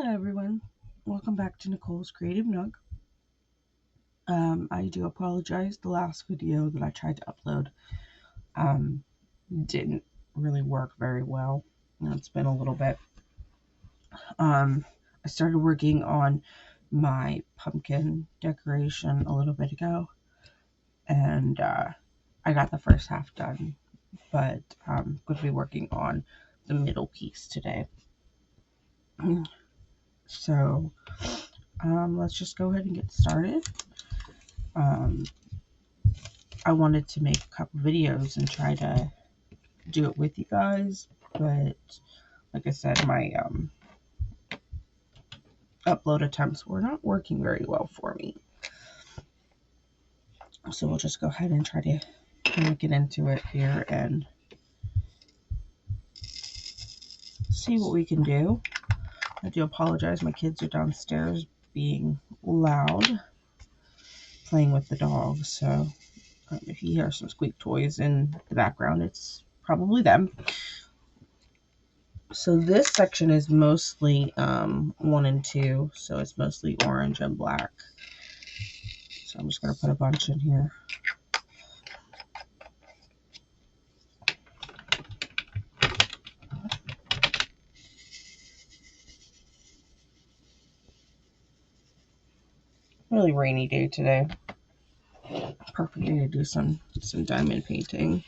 Hello everyone, welcome back to Nicole's Creative Nook. I do apologize, the last video that I tried to upload didn't really work very well. It's been a little bit. I started working on my pumpkin decoration a little bit ago, and I got the first half done, but I'm going to be working on the middle piece today. So let's just go ahead and get started. I wanted to make a couple videos and try to do it with you guys, but like I said, my upload attempts were not working very well for me. So we'll just go ahead and try to kind of get into it here and see what we can do. I do apologize, my kids are downstairs being loud, playing with the dog, so if you hear some squeak toys in the background, it's probably them. So this section is mostly 1 and 2, so it's mostly orange and black. So I'm just going to put a bunch in here. Really rainy day today. Perfect day to do some diamond painting.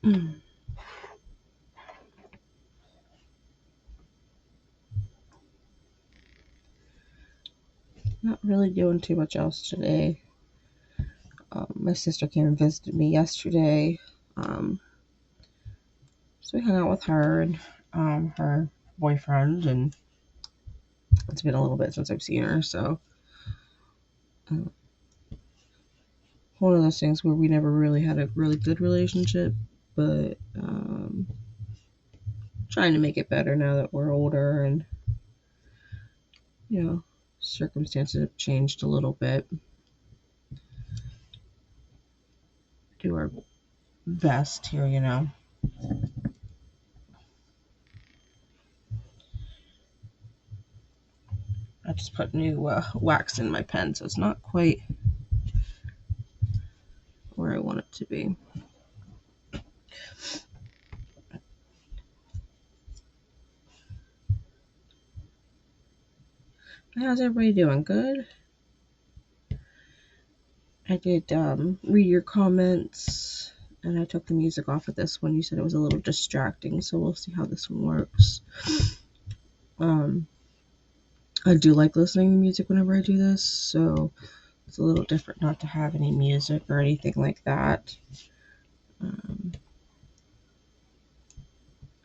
Not really doing too much else today. My sister came and visited me yesterday. So we hung out with her and her boyfriend, and it's been a little bit since I've seen her, so one of those things where we never really had a really good relationship, but trying to make it better now that we're older and circumstances have changed a little bit. Do our best here, I just put new wax in my pen, so it's not quite where I want it to be. How's everybody doing? Good? I did read your comments, and I took the music off of this one. You said it was a little distracting, so we'll see how this one works. I do like listening to music whenever I do this, so it's a little different not to have any music or anything like that.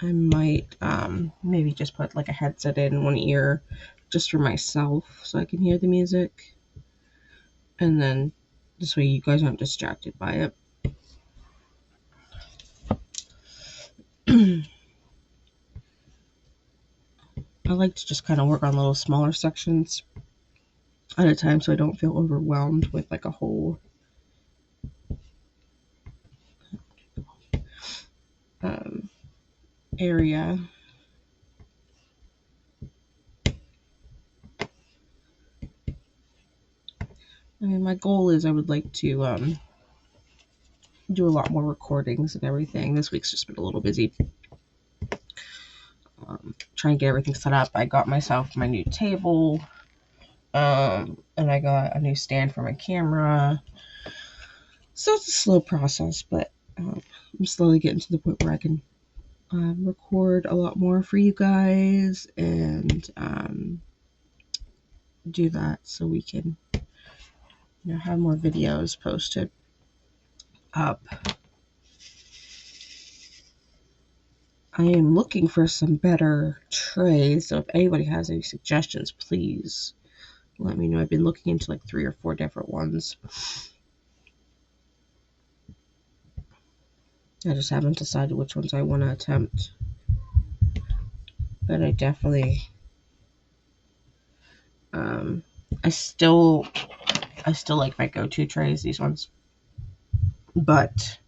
I might maybe just put like a headset in one ear just for myself so I can hear the music, and then this way you guys aren't distracted by it. I like to just kind of work on little smaller sections at a time so I don't feel overwhelmed with like a whole area. I mean, my goal is I would like to do a lot more recordings and everything. This week's just been a little busy trying to get everything set up. I got myself my new table, and I got a new stand for my camera. So it's a slow process, but I'm slowly getting to the point where I can record a lot more for you guys and do that so we can have more videos posted up. I am looking for some better trays, so if anybody has any suggestions, please let me know. I've been looking into like 3 or 4 different ones. I just haven't decided which ones I want to attempt. But I definitely I still like my go-to trays, these ones. But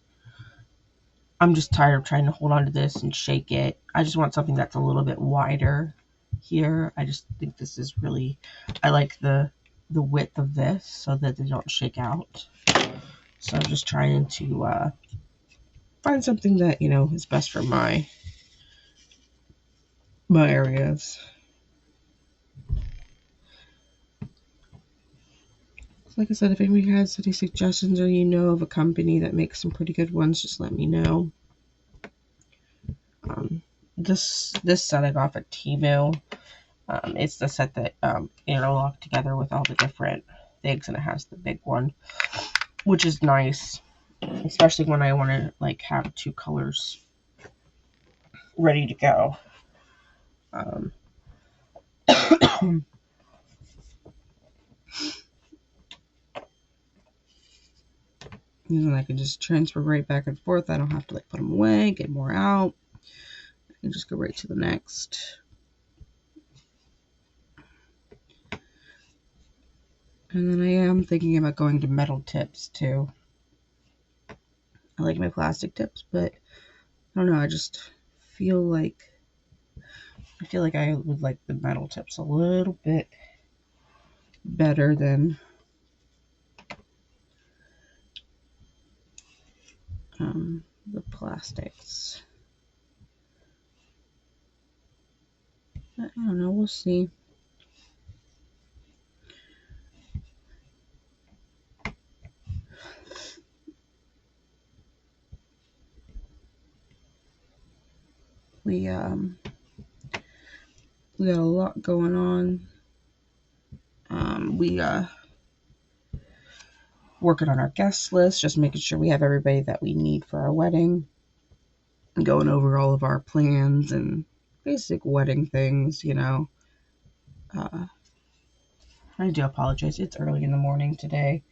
I'm just tired of trying to hold on to this and shake it. I just want something that's a little bit wider here. I just think this is really, I like the width of this so that they don't shake out. So I'm just trying to find something that, you know, is best for my areas. Like I said, if anybody has any suggestions or you know of a company that makes some pretty good ones, just let me know. This set I got at Temu. It's the set that interlock together with all the different things, and it has the big one, which is nice, especially when I want to like have 2 colors ready to go. And then I can just transfer right back and forth. I don't have to like put them away, get more out. I can just go right to the next. And then I am thinking about going to metal tips too. I like my plastic tips, but I don't know, I just feel like I would like the metal tips a little bit better than the plastics. But I don't know, we'll see. We got a lot going on. We working on our guest list, just making sure we have everybody that we need for our wedding, and going over all of our plans and basic wedding things, you know. I do apologize, it's early in the morning today,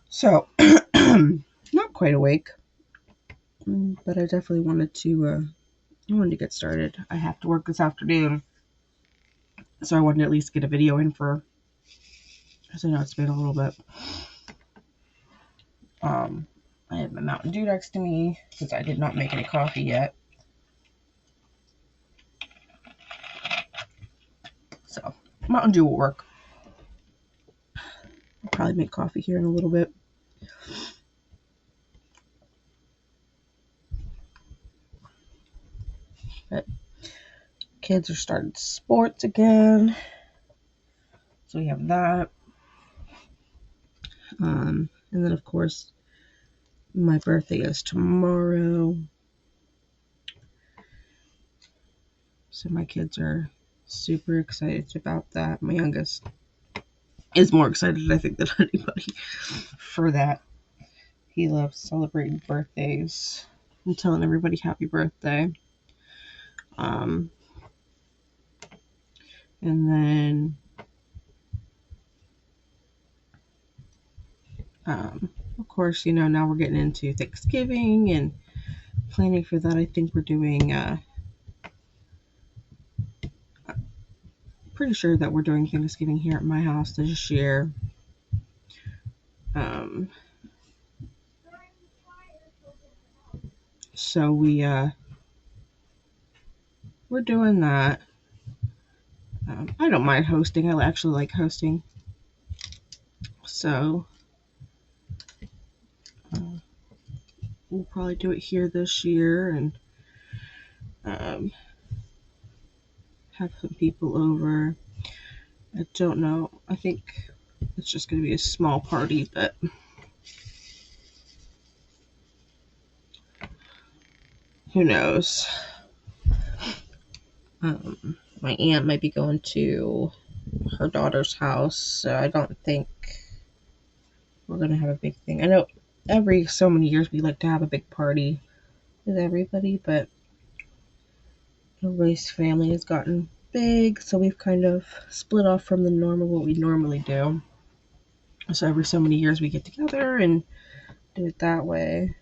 so not quite awake, but I definitely wanted to get started. I have to work this afternoon, so I wanted to at least get a video in for, because I know it's been a little bit. I have my Mountain Dew next to me because I did not make any coffee yet. So Mountain Dew will work. I'll probably make coffee here in a little bit. But kids are starting sports again, so we have that. And then of course my birthday is tomorrow, so my kids are super excited about that. My youngest is more excited, I think, than anybody for that. He loves celebrating birthdays and telling everybody happy birthday. And then of course, you know, now we're getting into Thanksgiving and planning for that. I think we're doing pretty sure that we're doing Thanksgiving here at my house this year. So we're doing that. I don't mind hosting. I actually like hosting. So we'll probably do it here this year and have some people over. I don't know. I think it's just going to be a small party, but who knows? My aunt might be going to her daughter's house, so I don't think we're going to have a big thing. I know every so many years we like to have a big party with everybody, but everybody's family has gotten big, so we've kind of split off from what we normally do. So every so many years we get together and do it that way.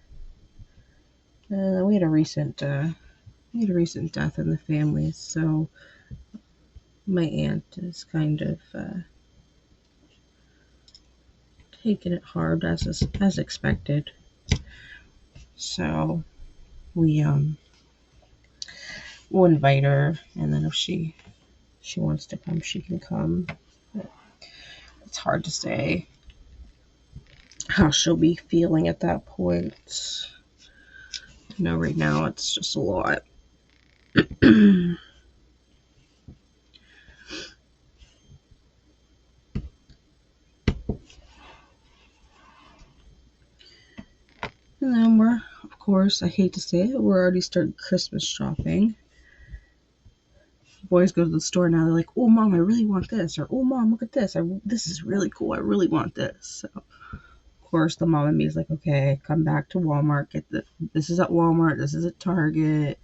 We had a recent death in the family, so my aunt is kind of taking it hard as expected. So we we'll invite her, and then if she she wants to come, she can come. But it's hard to say how she'll be feeling at that point. I know right now it's just a lot. And then we're, of course, I hate to say it, we're already starting Christmas shopping. Boys go to the store now, they're like, oh, Mom, I really want this. Or, oh, Mom, look at this. This is really cool. I really want this. So, of course, the mom and me is like, okay, come back to Walmart. This is at Walmart. This is at Target.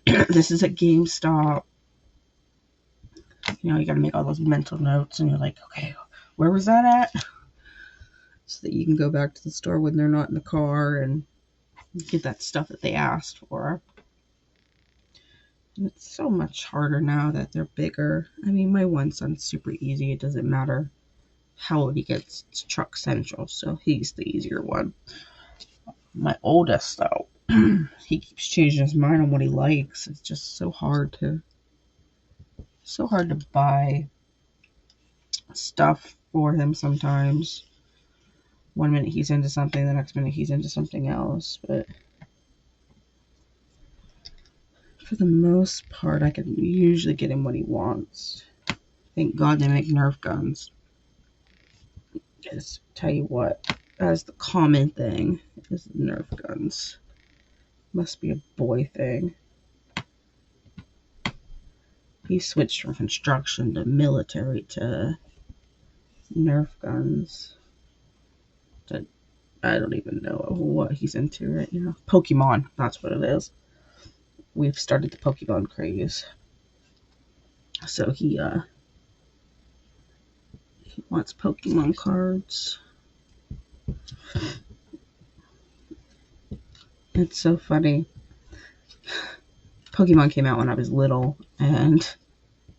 This is at GameStop. You know, you got to make all those mental notes. And you're like, okay, where was that at? So that you can go back to the store when they're not in the car and get that stuff that they asked for. And it's so much harder now that they're bigger. I mean, my one son's super easy. It doesn't matter how old he gets. It's Truck Central, so he's the easier one. My oldest, though, he keeps changing his mind on what he likes. It's just so hard to buy stuff for him sometimes. One minute he's into something, the next minute he's into something else. But for the most part, I can usually get him what he wants. Thank God they make Nerf guns. Just tell you what, that's the common thing, is Nerf guns. Must be a boy thing. He switched from construction to military to Nerf guns. I don't even know what he's into right now. Pokemon, that's what it is. We've started the Pokemon craze. So he wants Pokemon cards. It's so funny. Pokemon came out when I was little, and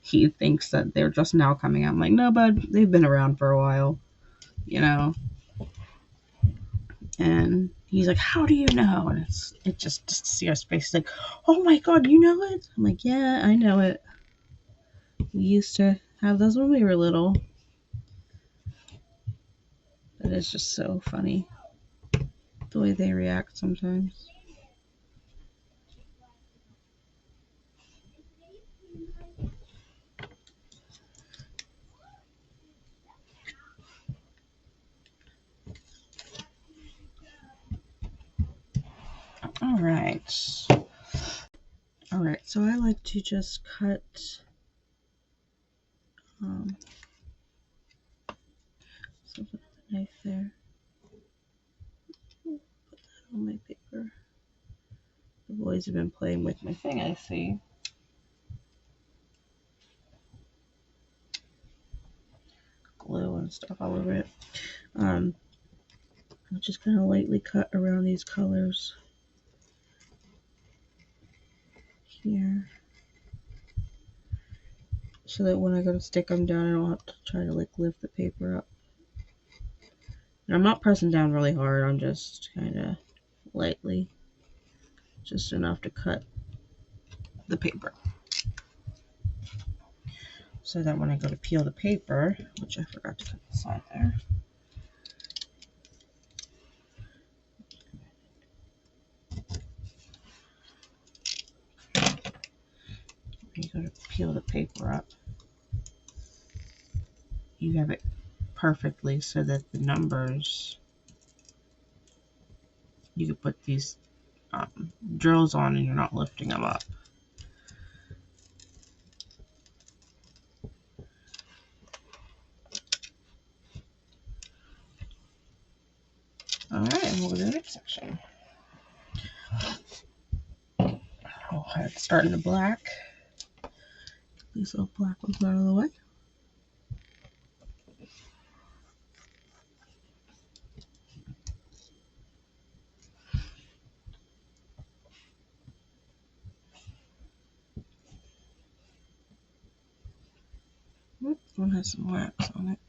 he thinks that they're just now coming out. I'm like, no, bud, they've been around for a while, you know. And he's like, how do you know? And it just to see our face, he's like, oh my God, you know it? I'm like, yeah, I know it. We used to have those when we were little. But it's just so funny the way they react sometimes. All right, so I like to just cut so put the knife there. Put that on my paper. The boys have been playing with my thing, I see. Glue and stuff all over it. I'll just kind of lightly cut around these colors here, so that when I go to stick them down, I don't have to try to like lift the paper up. And I'm not pressing down really hard, I'm just kind of lightly, just enough to cut the paper. So that when I go to peel the paper, which I forgot to cut the side there, when you go to peel the paper up, you have it perfectly so that the numbers, you can put these drills on and you're not lifting them up. Alright, and we'll go to the next section. I'll have it start in the black. These little black ones out of the way. This one has some wax on it.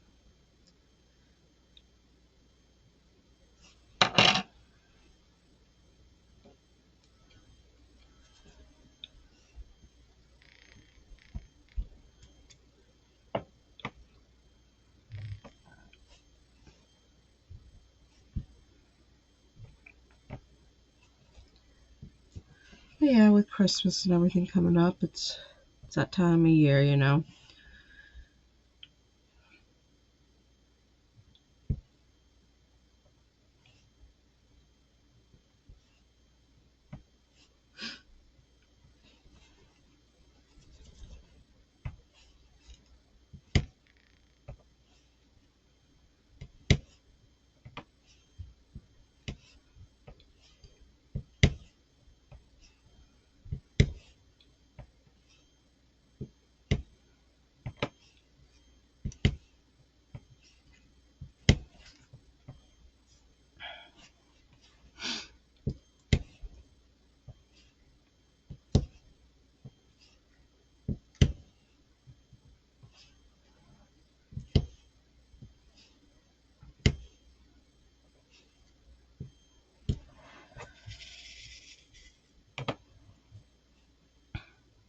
But yeah, with Christmas and everything coming up, it's that time of year, you know.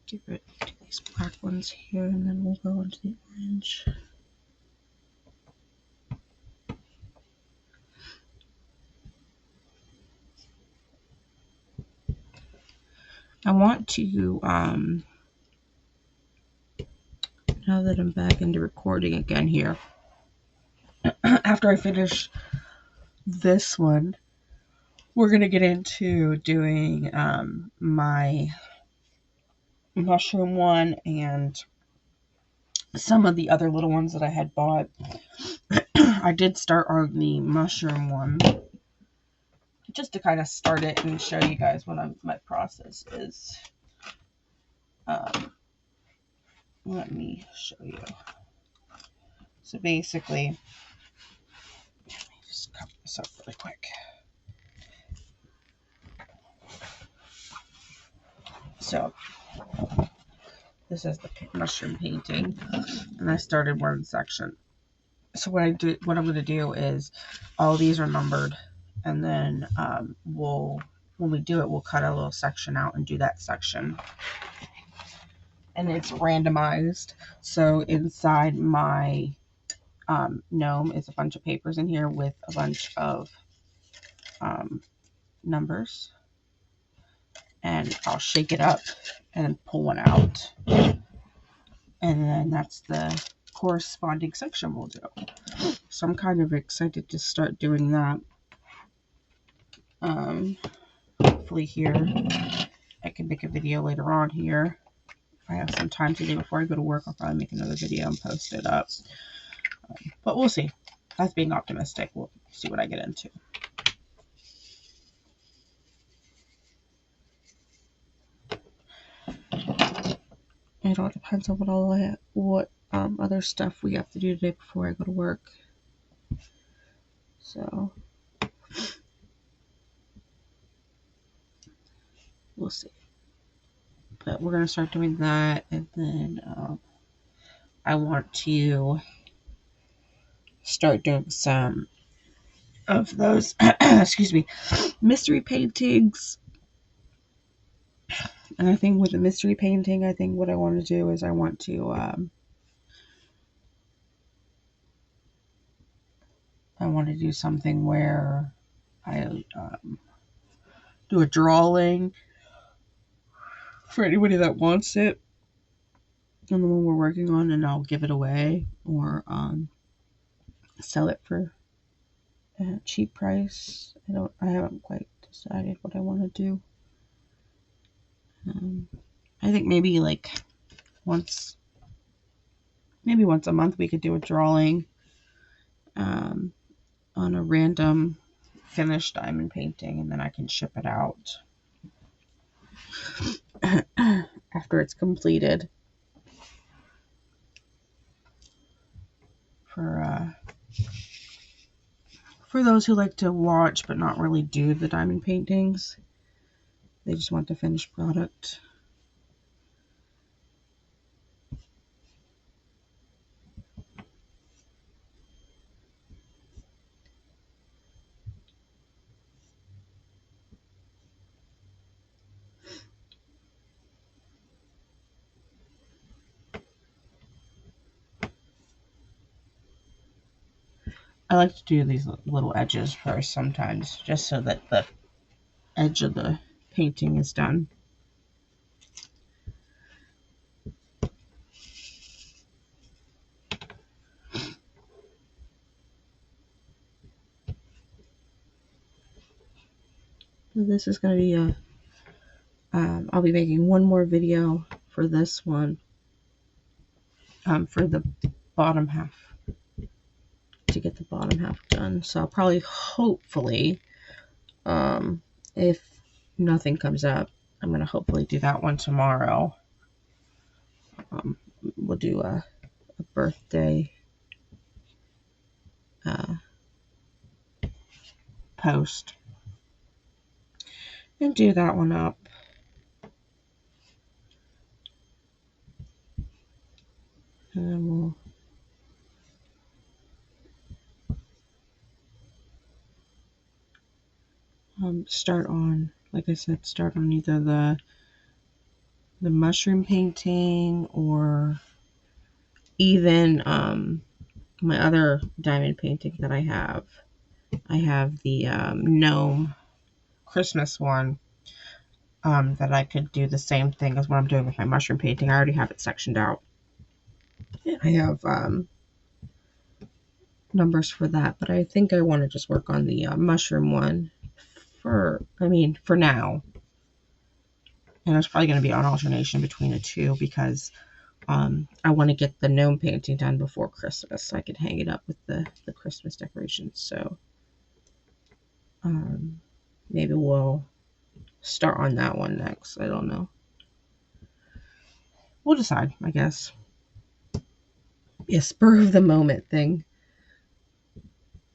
Get rid of these black ones here, and then we'll go into the orange. I want to, now that I'm back into recording again here, after I finish this one, we're going to get into doing my mushroom one and some of the other little ones that I had bought. I did start on the mushroom one just to kind of start it and show you guys what my process is. Let me show you. So basically, let me just cover this up really quick. So this is the mushroom painting, and I started one section. So what I'm going to do is, all these are numbered, and then when we do it, we'll cut a little section out and do that section. And it's randomized. So inside my gnome is a bunch of papers in here with a bunch of numbers. And I'll shake it up and pull one out. And then that's the corresponding section we'll do. So I'm kind of excited to start doing that. Hopefully here I can make a video later on here. If I have some time today before I go to work, I'll probably make another video and post it up. But we'll see. That's being optimistic. We'll see what I get into. It all depends on what other stuff we have to do today before I go to work. So we'll see. But we're gonna start doing that, and then I want to start doing some of those excuse me, mystery paintings. And I think with the mystery painting, I think what I want to do is I want to do something where I do a drawing for anybody that wants it, and the one we're working on, and I'll give it away or sell it for a cheap price. I haven't quite decided what I want to do. I think maybe like once a month we could do a drawing on a random finished diamond painting, and then I can ship it out after it's completed for those who like to watch but not really do the diamond paintings. They just want the finished product. I like to do these little edges first sometimes, just so that the edge of the painting is done. this is going to be a, I'll be making one more video for this one, for the bottom half, to get the bottom half done. So I'll probably, hopefully, if nothing comes up, I'm going to hopefully do that one tomorrow. We'll do a birthday post and do that one up. And then we'll start on, like I said, start on either the mushroom painting, or even my other diamond painting that I have. I have the gnome Christmas one, that I could do the same thing as what I'm doing with my mushroom painting. I already have it sectioned out. I have numbers for that, but I think I want to just work on the mushroom one for now. And there's probably going to be an alternation between the two, because I want to get the gnome painting done before Christmas so I can hang it up with the Christmas decorations. So maybe we'll start on that one next. I don't know. We'll decide, I guess. Yeah, spur of the moment thing.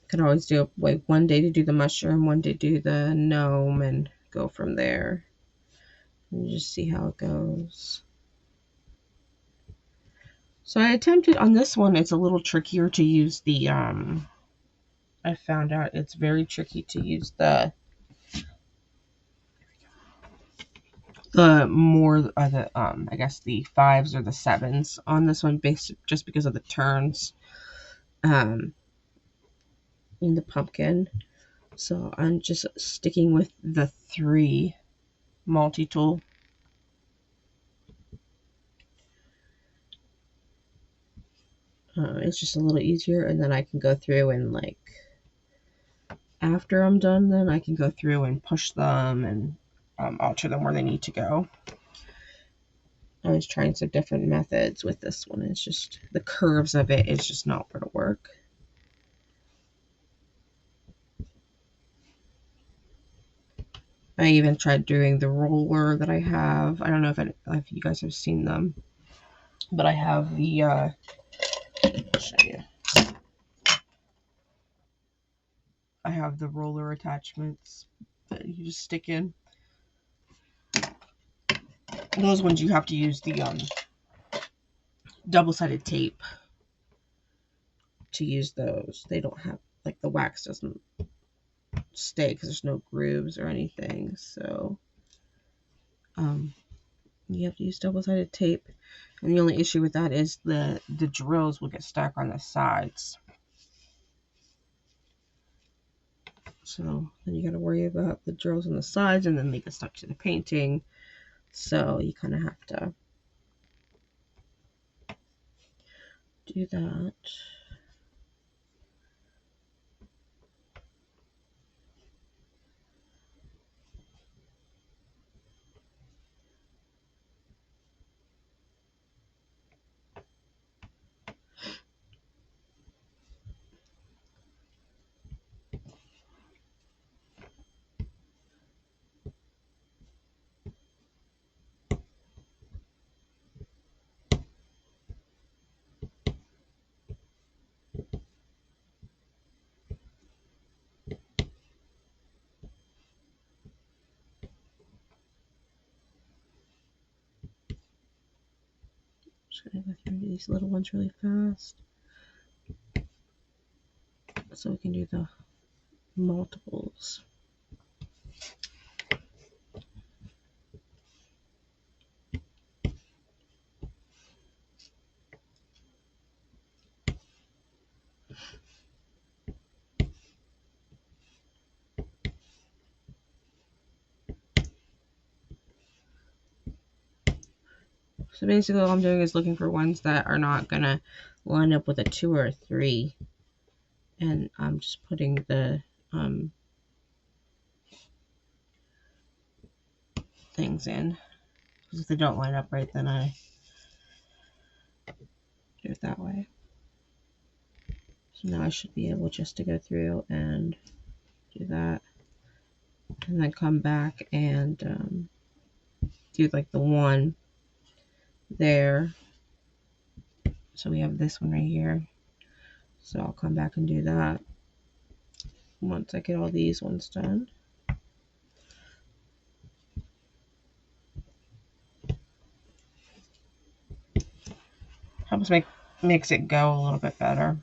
Could always do like one day to do the mushroom, one day to do the gnome, and go from there. And just see how it goes. So I attempted on this one. It's a little trickier to use the I found out it's very tricky to use the I guess the 5s or the 7s on this one, based just because of the turns in the pumpkin. So I'm just sticking with the 3 multi-tool. It's just a little easier, and then I can go through and, like, after I'm done, then I can go through and push them and alter them where they need to go. I was trying some different methods with this one. It's just the curves of it is just not going to work. I even tried doing the roller that I have. I don't know if you guys have seen them, but I have the I'll show you. I have the roller attachments that you just stick in. Those ones you have to use the double-sided tape to use those. They don't have, like, the wax doesn't stay because there's no grooves or anything. So you have to use double-sided tape, and the only issue with that is the drills will get stuck on the sides. So then you got to worry about the drills on the sides, and then they get stuck to the painting. So you kind of have to do that. Just gonna go through these little ones really fast so we can do the multiples. So basically all I'm doing is looking for ones that are not gonna line up with a 2 or a 3, and I'm just putting the things in. Because if they don't line up right, then I do it that way. So now I should be able just to go through and do that. And then come back and do like the one there. So we have this one right here. So I'll come back and do that once I get all these ones done. Helps makes it go a little bit better.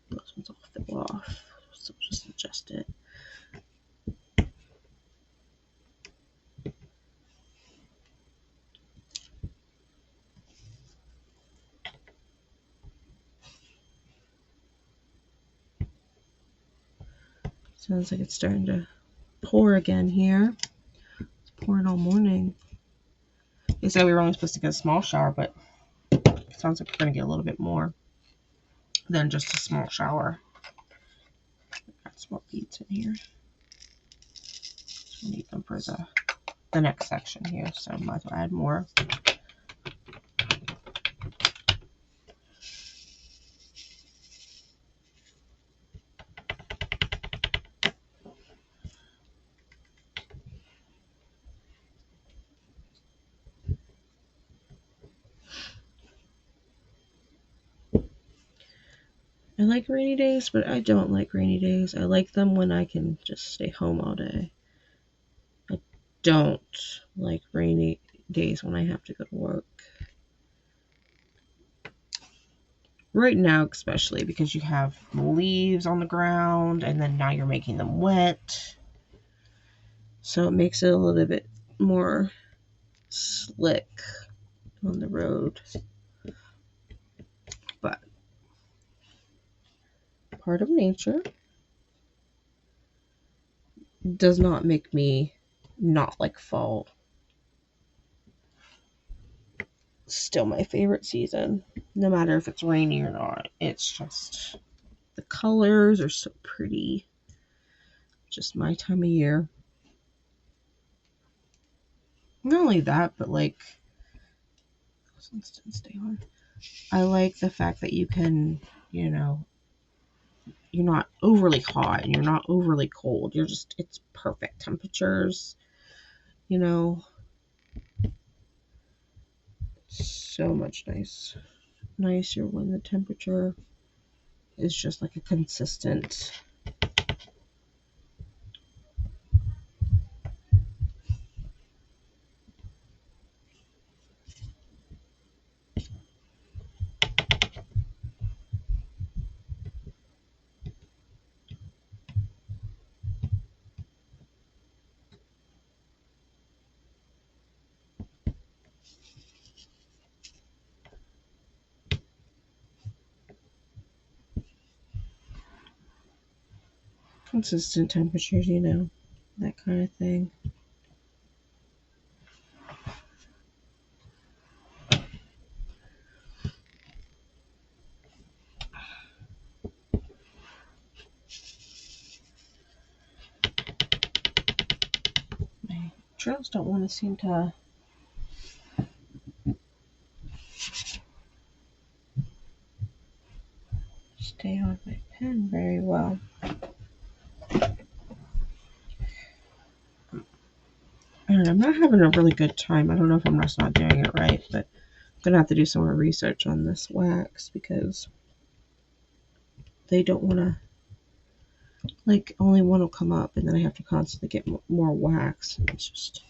Those ones all fell off, so just adjust it. Sounds like it's starting to pour again here. It's pouring all morning. They said we were only supposed to get a small shower, but it sounds like we're going to get a little bit more than just a small shower. Got some more beads in here. We need them for the next section here, so might as well add more. I like rainy days, but I don't like rainy days. I like them when I can just stay home all day. I don't like rainy days when I have to go to work. Right now, especially because you have leaves on the ground and then now you're making them wet. So it makes it a little bit more slick on the road. But part of nature does not make me not like fall. Still my favorite season, no matter if it's rainy or not. It's just the colors are so pretty. Just my time of year. Not only that, but like, stay on. I like the fact that you can, you know, you're not overly hot and you're not overly cold. It's perfect temperatures, you know. So much nicer when the temperature is just like a consistent. Consistent temperatures, you know, that kind of thing. My drills don't want to seem to stay on my pen very well. I don't know, I'm not having a really good time. I don't know if I'm just not doing it right, but I'm gonna have to do some more research on this wax because they don't want to, like, only one will come up and then I have to constantly get more wax. It's just,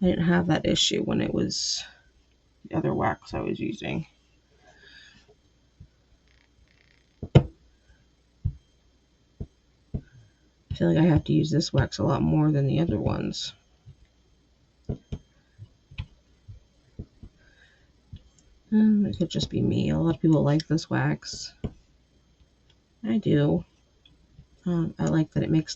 I didn't have that issue when it was the other wax I was using. I feel like I have to use this wax a lot more than the other ones. It could just be me. A lot of people like this wax. I do. I like that it makes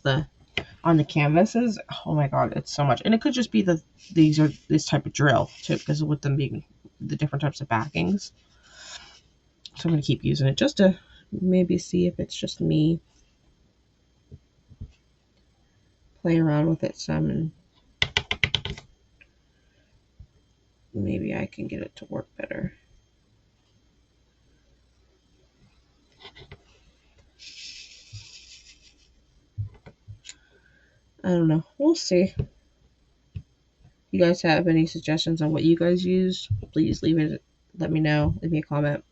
on the canvases. Oh my god, it's so much. And it could just be this type of drill too, because with them being the different types of backings. So I'm going to keep using it just to maybe see if it's just me. Play around with it some and maybe I can get it to work better. I don't know. We'll see. If you guys have any suggestions on what you guys used, please leave it. Let me know. Leave me a comment.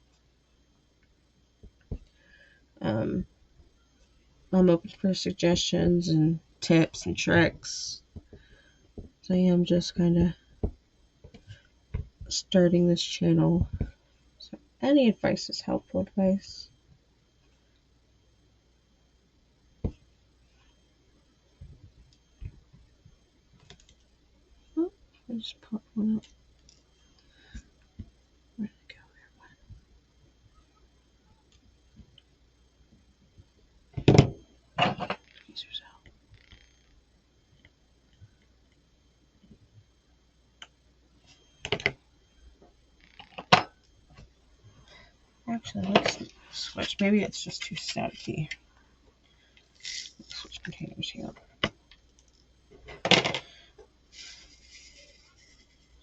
I'm open for suggestions and tips and tricks. So I am just kind of starting this channel. So any advice is helpful advice. Oh, I just popped one up. Where did it go? Users out. Actually, let's switch. Maybe it's just too staticky. Let's switch containers here.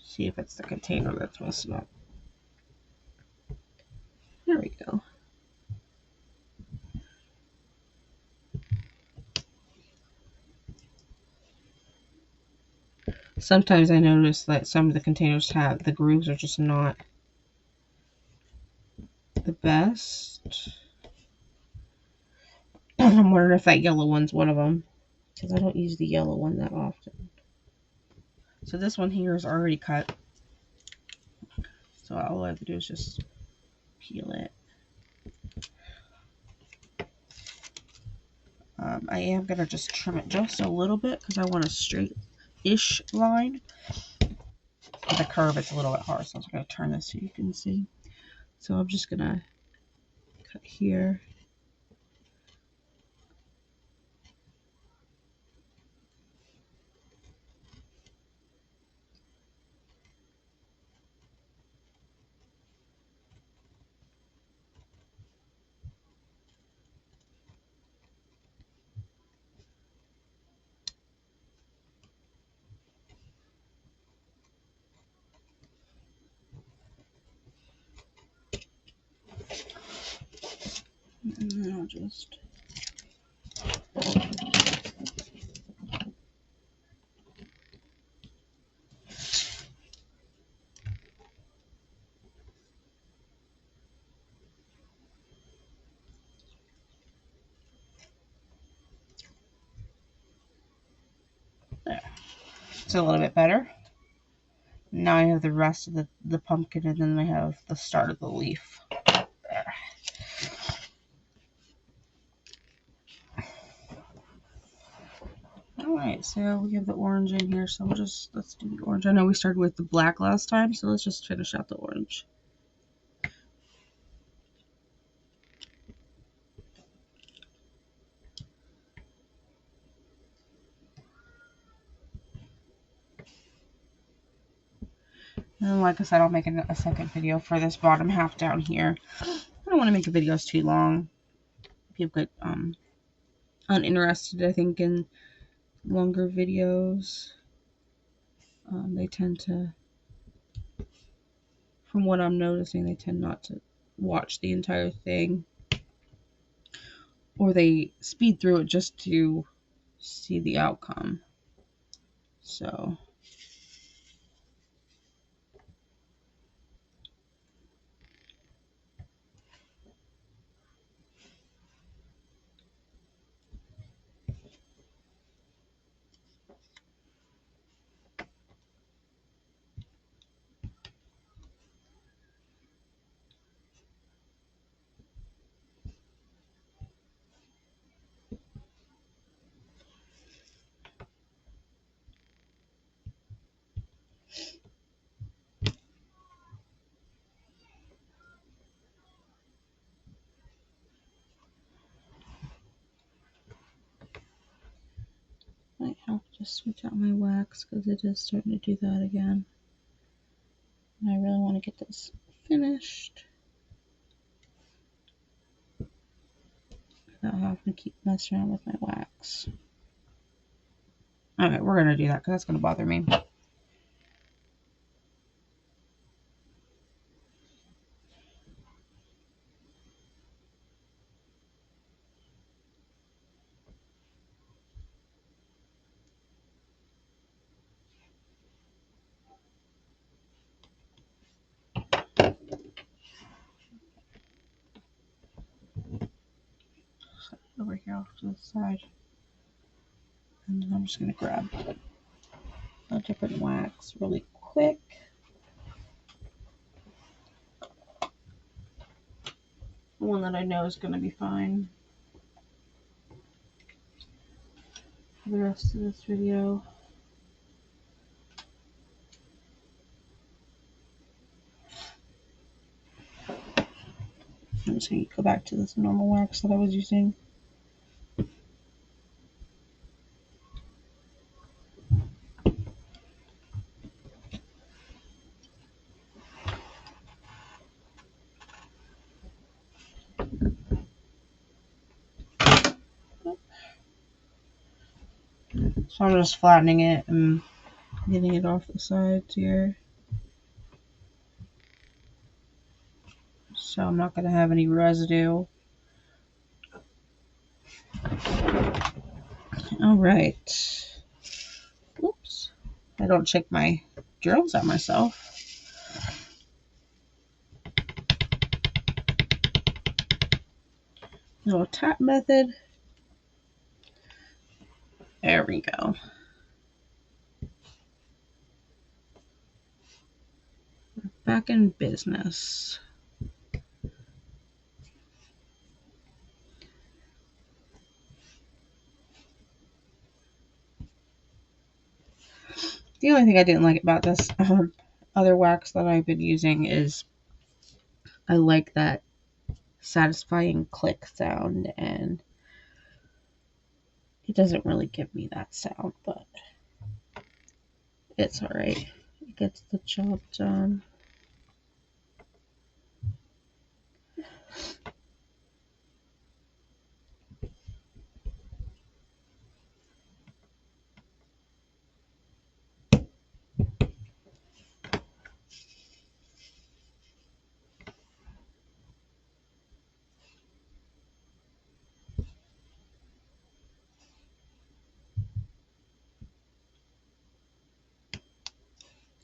See if it's the container that's messing up. There we go. Sometimes I notice that some of the containers have the grooves are just not the best. I'm wondering if that yellow one's one of them, because I don't use the yellow one that often. So this one here is already cut. So all I have to do is just peel it. I am going to just trim it just a little bit because I want a straight-ish line. The curve, it's a little bit hard, so I'm just going to turn this so you can see. So I'm just going to cut here. And then I'll just... There. It's a little bit better. Now I have the rest of the pumpkin, and then I have the start of the leaf. There. Alright, so we have the orange in here, so let's do the orange. I know we started with the black last time, so let's just finish out the orange. And like I said, I'll make a second video for this bottom half down here. I don't want to make the videos too long. People get uninterested, I think, in longer videos. They tend to, from what I'm noticing, they tend not to watch the entire thing. Or they speed through it just to see the outcome. So... might have to switch out my wax because it is starting to do that again. And I really want to get this finished. without having to keep messing around with my wax. Okay, we're going to do that because that's going to bother me. Over here off to the side. And then I'm just going to grab a different wax really quick. One that I know is going to be fine for the rest of this video. I'm just going to go back to this normal wax that I was using. So I'm just flattening it and getting it off the sides here. So I'm not going to have any residue. Alright. Oops. I don't check my drills out myself. Little tap method. There we go. We're back in business. The only thing I didn't like about this other wax that I've been using is I like that satisfying click sound, and it doesn't really give me that sound, but it's alright. It gets the job done.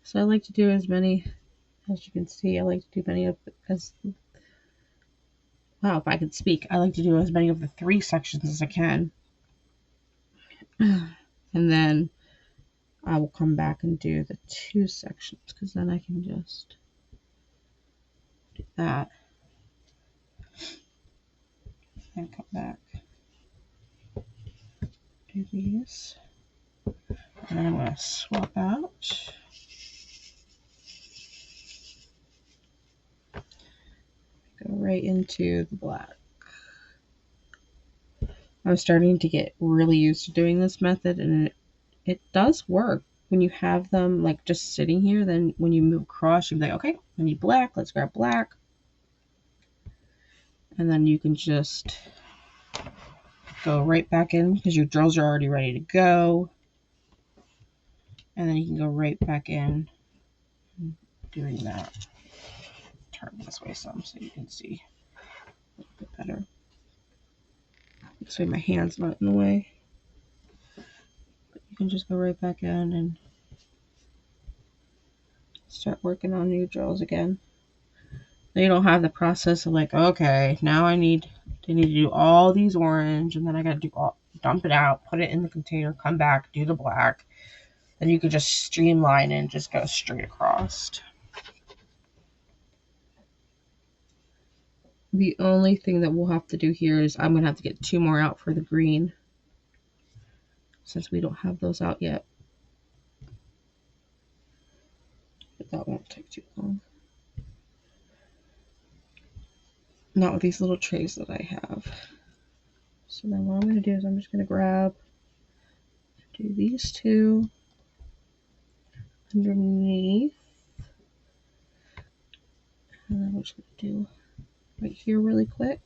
So I like to do as many, as you can see, I like to do many of, wow, if I could speak, I like to do as many of the 3 sections as I can. And then I will come back and do the 2 sections, because then I can just do that. And come back, do these. And then I'm going to swap out. Go right into the black. I'm starting to get really used to doing this method, and it does work. When you have them like just sitting here, then when you move across, you're like, okay, I need black, let's grab black. And then you can just go right back in because your drills are already ready to go. And then you can go right back in doing that. Turn this way some so you can see a little bit better. This way my hand's not in the way. But you can just go right back in and start working on new drills again. Then you don't have the process of like, okay, now I need to do all these orange, and then I got to do all, dump it out, put it in the container, come back, do the black. Then you could just streamline and just go straight across. The only thing that we'll have to do here is I'm going to have to get 2 more out for the green, since we don't have those out yet. But that won't take too long. Not with these little trays that I have. So then what I'm going to do is I'm just going to do these 2 underneath. And then I'm just going to do right here really quick.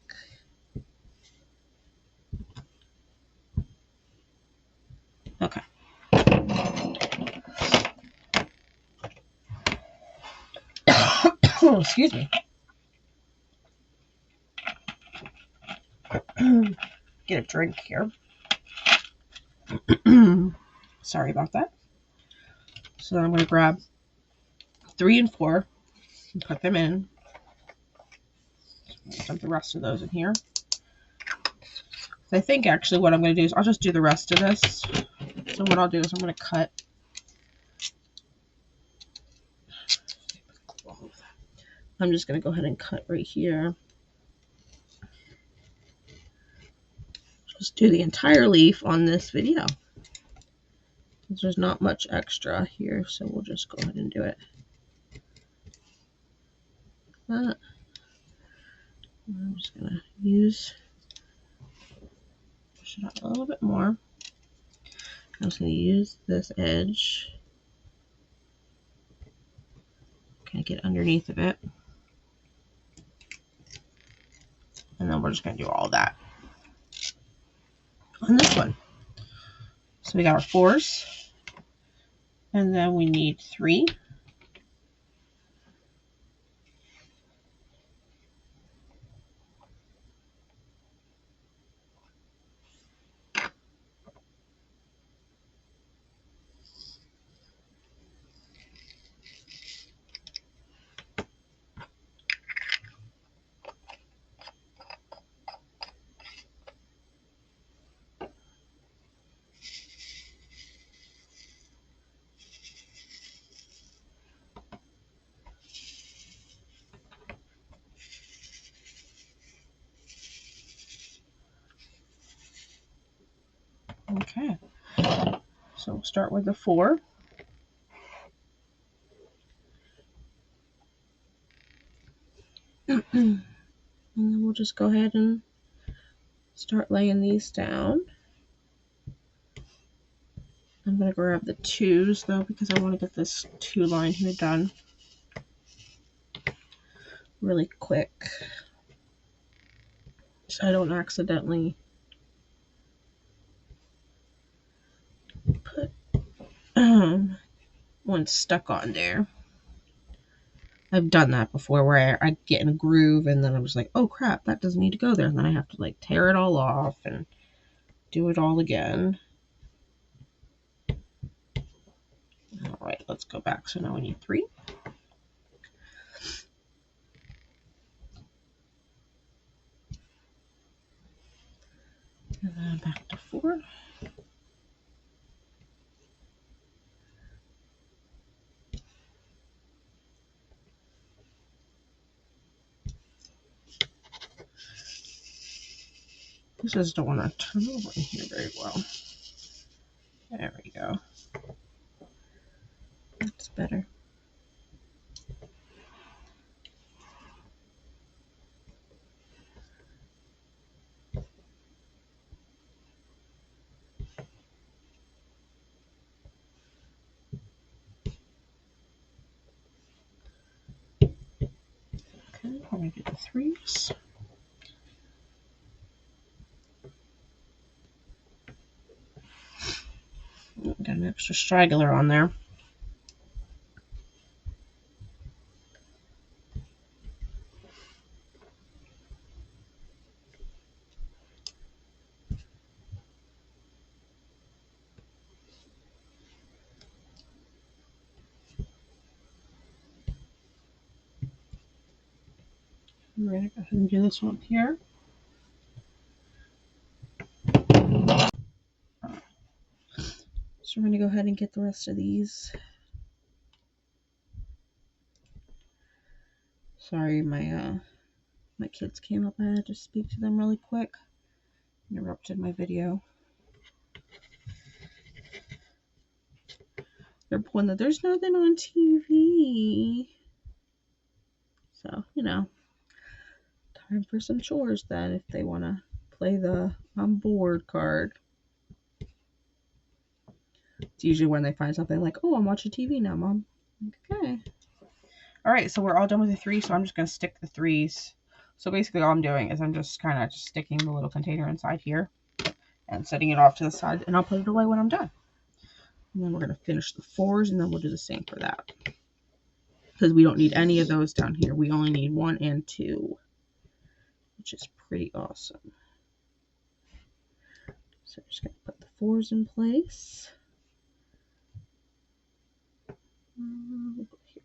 Excuse me. Get a drink here. Sorry about that. So then I'm going to grab 3 and 4 and put them in. Dump the rest of those in here. I think actually what I'm going to do is I'll just do the rest of this. So what I'll do is I'm going to cut. I'm just going to go ahead and cut right here. Just do the entire leaf on this video. There's not much extra here, so we'll just go ahead and do it. I'm just going to push it out a little bit more. I'm just going to use this edge. Kind of get underneath of it. And then we're just going to do all that on this one. So we got our 4s. And then we need 3. Okay, so we'll start with the 4. And then we'll just go ahead and start laying these down. I'm going to grab the 2s though because I want to get this 2 line here done really quick so I don't accidentally put one stuck on there. I've done that before where I get in a groove and then I'm just like, oh crap, that doesn't need to go there. And then I have to like tear it all off and do it all again. All right, let's go back. So now we need 3. And then back to 4. This just don't want to turn over in here very well. There we go. That's better. Okay, I'm going to get the 3s. Got an extra straggler on there. I'm going to go ahead and do this one here. So we're going to go ahead and get the rest of these. Sorry, my kids came up. I had to speak to them really quick. Interrupted my video. They're pointing that there's nothing on TV. So, you know, time for some chores then if they want to play the I'm bored card. It's usually when they find something like, oh, I'm watching TV now, Mom. Okay. All right, so we're all done with the 3, so I'm just going to stick the 3s. So basically all I'm doing is I'm just kind of sticking the little container inside here and setting it off to the side, and I'll put it away when I'm done. And then we're going to finish the 4s, and then we'll do the same for that. because we don't need any of those down here. We only need 1 and 2, which is pretty awesome. So I'm just going to put the 4s in place. We'll go here.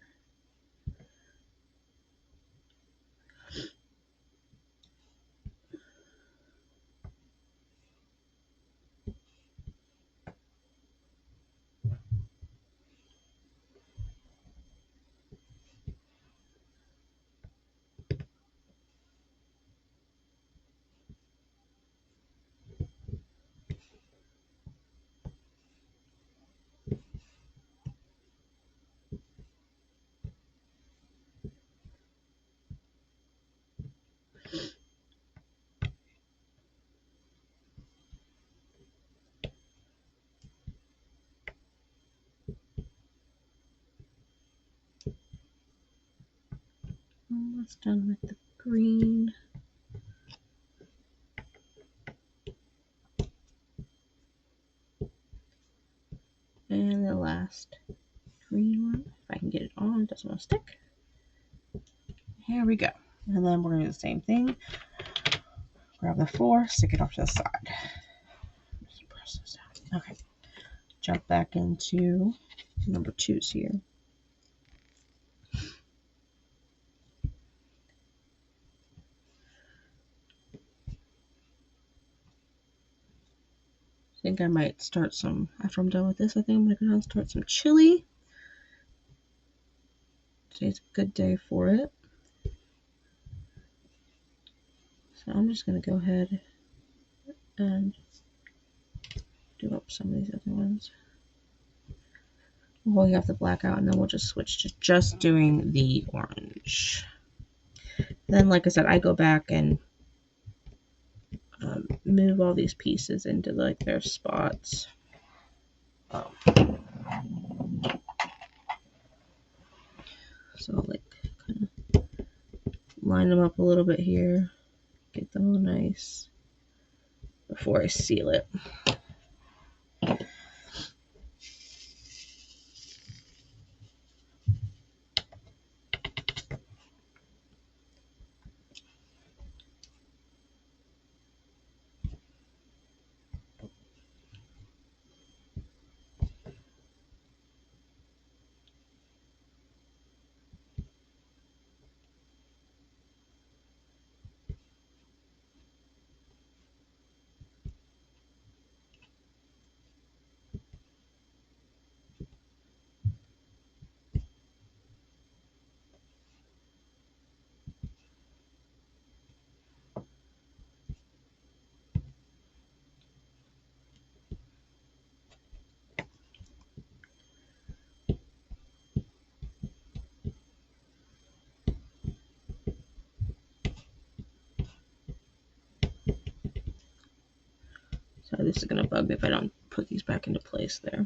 Almost done with the green. And the last green one. If I can get it on, it doesn't want to stick. Here we go. And then we're going to do the same thing. Grab the 4, stick it off to the side. Just press this down. Okay. Jump back into number 2's here. I think I might start some, after I'm done with this, I think I'm going to go down and start some chili. Today's a good day for it. So I'm just going to go ahead and do up some of these other ones. We'll have the black out, and then we'll just switch to just doing the orange. Then, like I said, I go back and move all these pieces into like their spots. So I'll like kind of line them up a little bit here, get them all nice before I seal it. So this is going to bug me if I don't put these back into place there.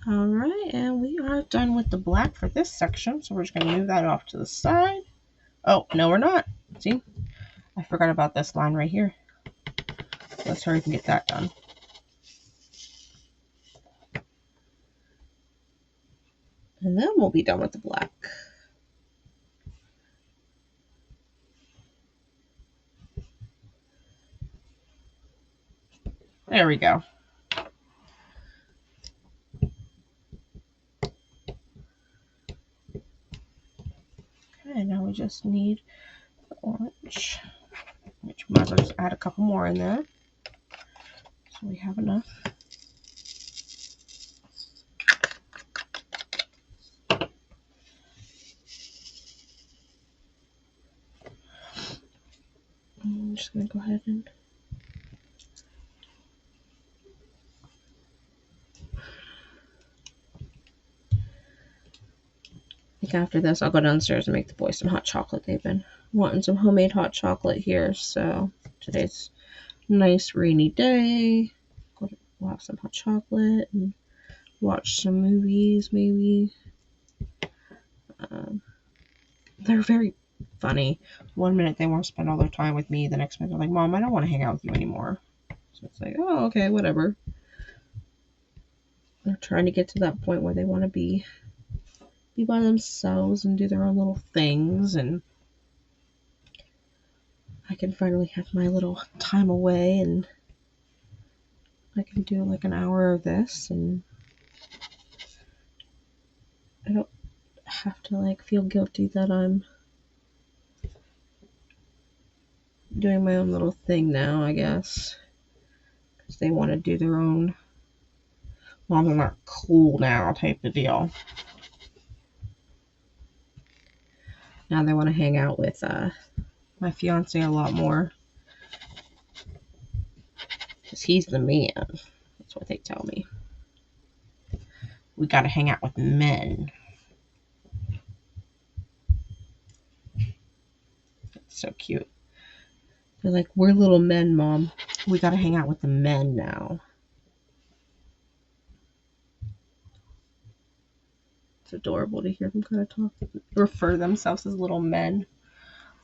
Alright, and we are done with the black for this section, so we're just going to move that off to the side. Oh, no we're not. See? I forgot about this line right here. Let's hurry up and get that done. And then we'll be done with the black. There we go. Okay, now we just need the orange, which we might as well just add a couple more in there. So we have enough. I'm just going to go ahead and I think after this I'll go downstairs and make the boys some hot chocolate. They've been wanting some homemade hot chocolate here, so today's a nice rainy day. We'll have some hot chocolate and watch some movies maybe. They're very funny. One minute they want to spend all their time with me. The next minute they're like, Mom, I don't want to hang out with you anymore. So it's like, oh, okay, whatever. They're trying to get to that point where they want to be by themselves and do their own little things, and I can finally have my little time away, and I can do like an hour of this, and I don't have to like feel guilty that I'm doing my own little thing now, I guess, because they want to do their own moms are not cool now type of deal. Now they want to hang out with my fiance a lot more, because he's the man. That's what they tell me. We got to hang out with men. It's so cute. They're like, we're little men, Mom. We got to hang out with the men now. It's adorable to hear them kind of talk, refer to themselves as little men.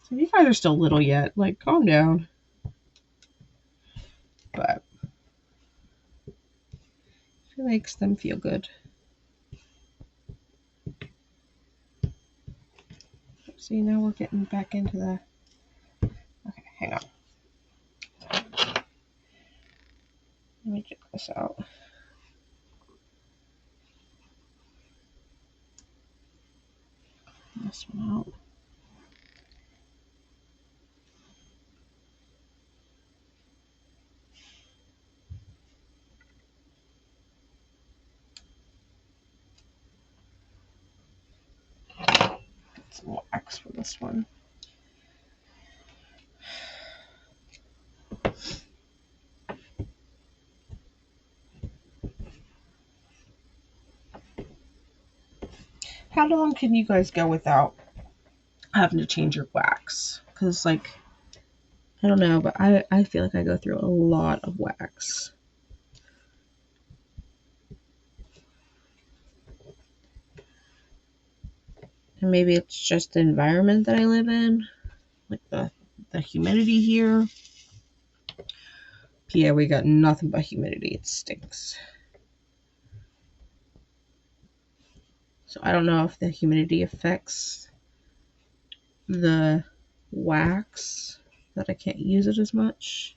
So you guys are still little yet. Like, calm down. But it makes them feel good. See, now we're getting back into the... Okay, hang on. Let me check this out. This one out. Get some wax for this one. How long can you guys go without having to change your wax? Because, like, I don't know, but I feel like I go through a lot of wax. And maybe it's just the environment that I live in, like the humidity here. Yeah, we got nothing but humidity. It stinks. So I don't know if the humidity affects the wax, that I can't use it as much.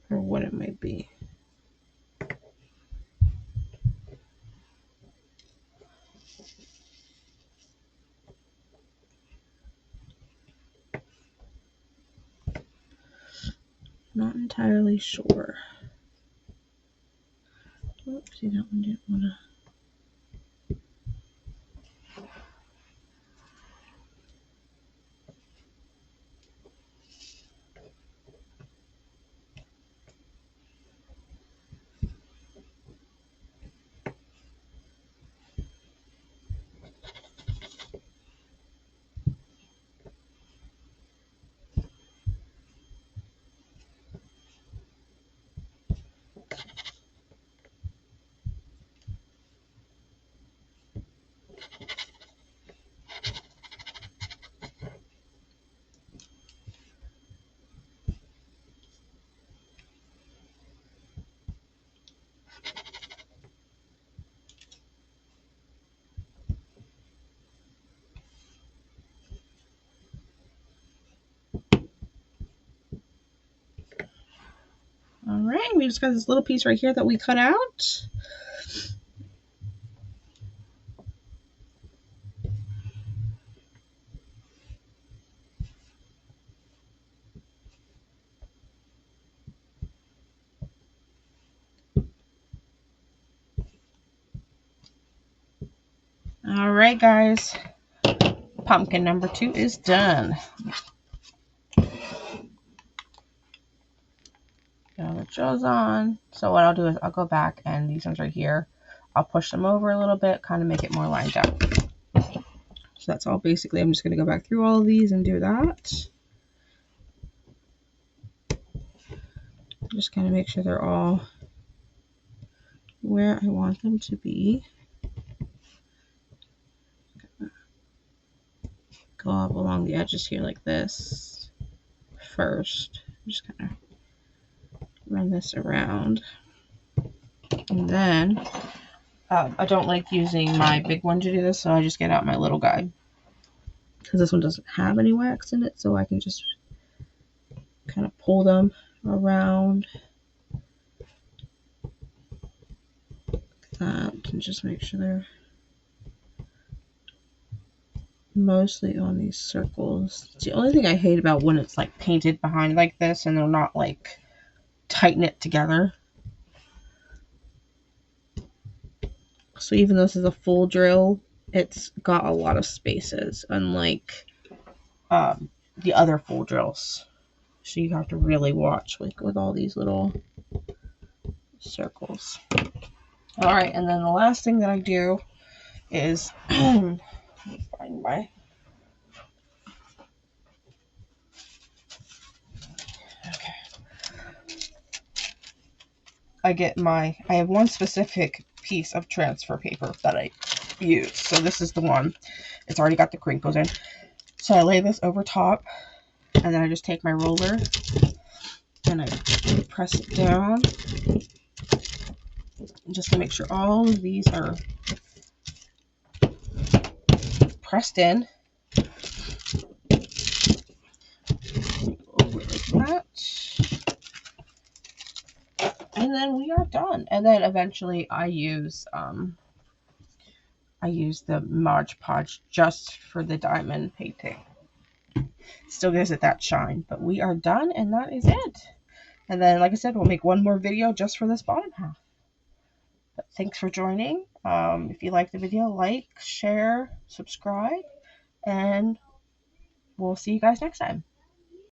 Or what it might be. Not entirely sure. Oops, see, that one didn't want to. All right, we just got this little piece right here that we cut out. All right, guys. Pumpkin number 2 is done. Got the jaws on. So what I'll do is I'll go back, and these ones right here, I'll push them over a little bit, kind of make it more lined up. So that's all basically. I'm just going to go back through all of these and do that. Just kind of make sure they're all where I want them to be. Go up along the edges here like this first. Just kind of run this around. And then I don't like using my big one to do this, so I just get out my little guy. Because this one doesn't have any wax in it, so I can just kind of pull them around like that and just make sure they're mostly on these circles. It's the only thing I hate about when it's like painted behind like this and they're not like tight knit together. So even though this is a full drill, it's got a lot of spaces, unlike the other full drills. So you have to really watch like with all these little circles. All right, and then the last thing that I do is let me find my I have one specific piece of transfer paper that I use. So this is the one. It's already got the crinkles in. So I lay this over top, and then I just take my roller and I press it down just to make sure all of these are pressed in. Over like that. And then we are done. And then eventually I use the Mod Podge just for the diamond painting. Still gives it that shine, but we are done, and that is it. And then, like I said, we'll make one more video just for this bottom half. But thanks for joining. If you like the video, like, share, subscribe, and we'll see you guys next time.